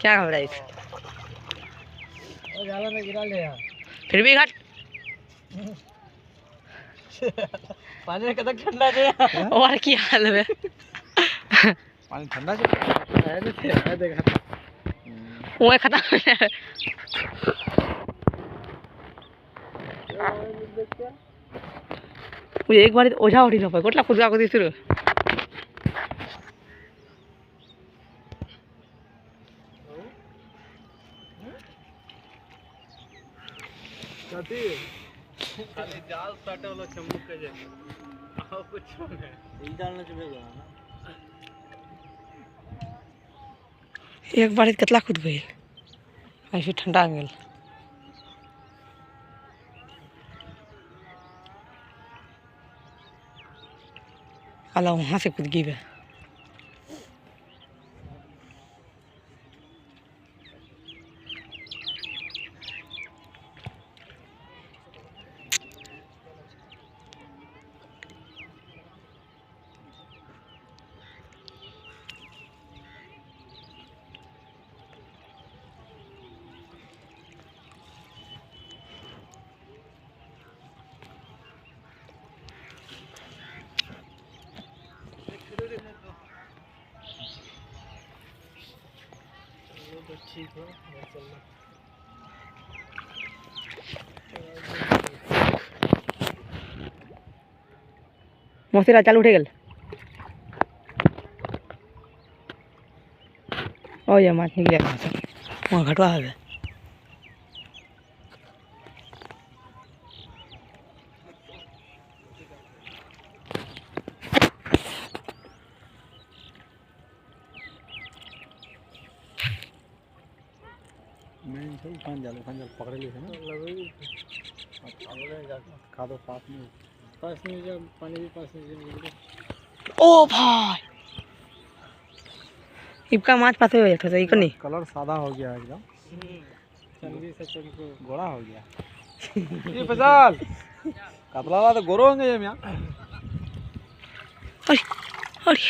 क्या हो रहा है? जाला में गिरा ले यार। फिर भी घाट पानी में कदम ठंडा है और क्या हाल है? पानी ठंडा है देखा वो खत्म हो गया। मुझे एक बार ओझा उठी ना पाए कोटला खुद का खुद शुरू खाली जाल सटे वाला चम्मच के जैसे और कुछ नहीं ई डालना चलेगा ना। एक बार कतला खुद गई ऐसे ठंडा गेल अला वहाँ से कूद गई। ठीक है चलना मोसेरा चालू उठे गल ओ ये माछ निकले वहाँ घटवा है मैं सब खान जाल पकड़ लिए थे ना लगेगी खा दो पास में जब पानी भी पास में ओ भाई इबका माछ पाते हो जाता है नहीं कलर सादा हो गया एकदम चंदी से चंदी गोरा हो गया ये पचाल कतला वाला तो गोरो होंगे ये मियां अरे अरे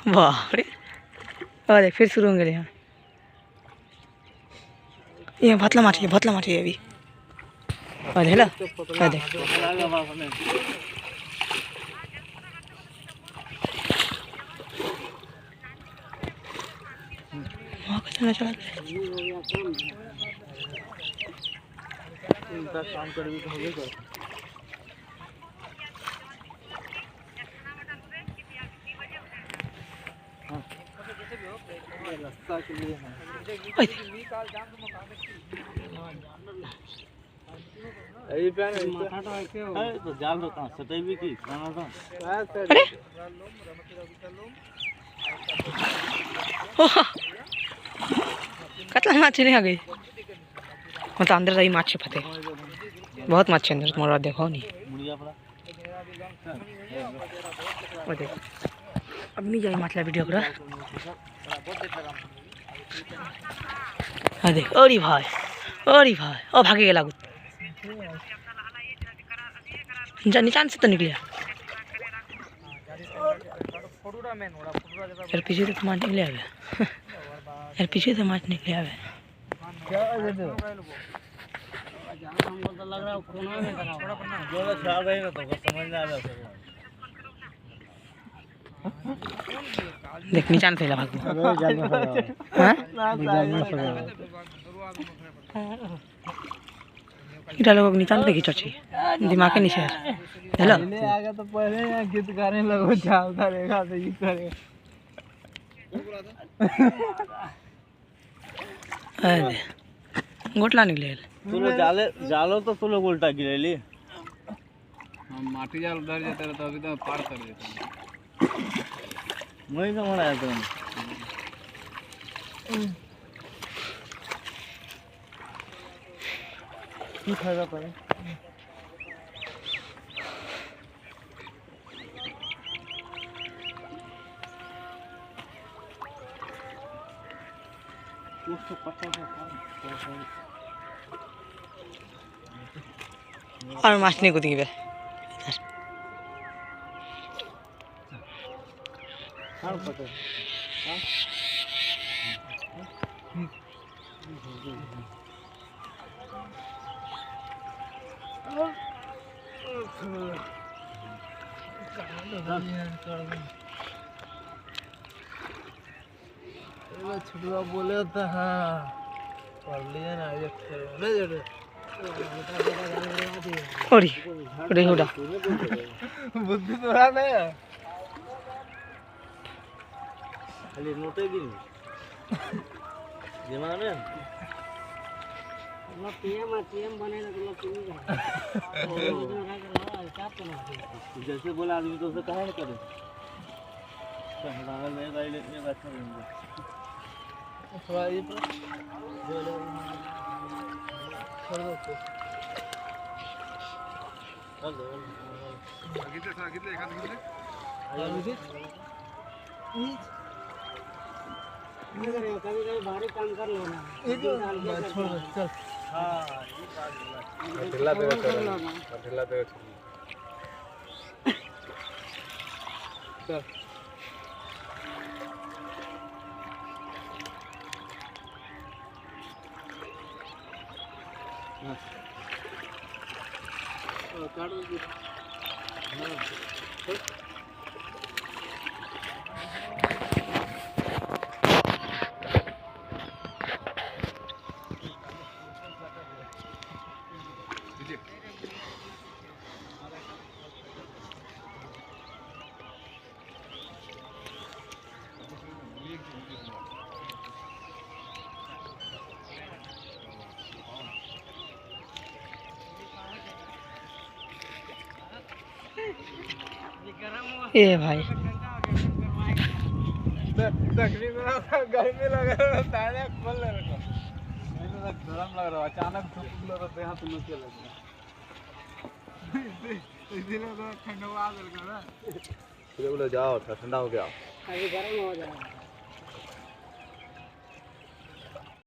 वाह रे अरे फिर शुरू होंगे यहाँ ये भतला माटी है अभी अरे हेला अरे वहाँ का चला चला इनका काम कर भी तो हो गया रास्ता के लिए है ये प्यार माथा तो ऐसे हो है तो जाल तो कहां सटई भी की खाना था अरे कतला माछ नहीं आ गई मतलब अंदर रही माछ फते बहुत माछ अंदर तुम्हारा देखो नहीं वो देखो अब नहीं जाए मतलब वीडियो करा हाँ देख अरे भाई ओ भागे गया कुछ निचान से तो निकले यार पीछे तो माछ निकले आवे यार पीछे से माछ निकले आवे क्या हमको तो लग रहा है कोना में करा जो छा गई ना तो समझ में आ रहा है देख निचान से भाग इधर लोग निचान पे खींचो चाहिए दिमाग के नीचे हेलो आगे तो पहले यहाँ गीत गाने लगो चलता रहेगा तो ये करेगा अरे गोटला निकले तुलो जालो तो तुलो उल्टा गिरेली हम माटी जाल उधर जाते रहे तो अभी तो पार कर देते वही तो मरा है तुम ठीक है पर আর মাছ নিয়ে কোথায় গেবে छोटवा बोले होता हाँ पढ़ लिया ना ये ना जोड़े ओरी ओरी होड़ा बुद्धि तो रहा नहीं खाली नोटे गिन जमाने वो पीएम बने ना तो जैसे बोला आदमी तो उसे कहा ना करे हमारा ले गाड़ी लेने का अच्छा रहेगा थोड़ा ये पर छोड़ दो तो कितने एक हाथ कितने कभी कभी भारी काम कर लो ना छोड़ दो चल हाँ ढिल्ला पे चल काट दो ए भाई गर्मी लग रहा है खोल ले रखो गरम लग रहा है अचानक धूप लग रहा है यहाँ तो नीचे लग रहा इसीलिए तो ठंडा आ गया ना बोले जाओ ठंडा हो गया अभी गर्म हो जाएगा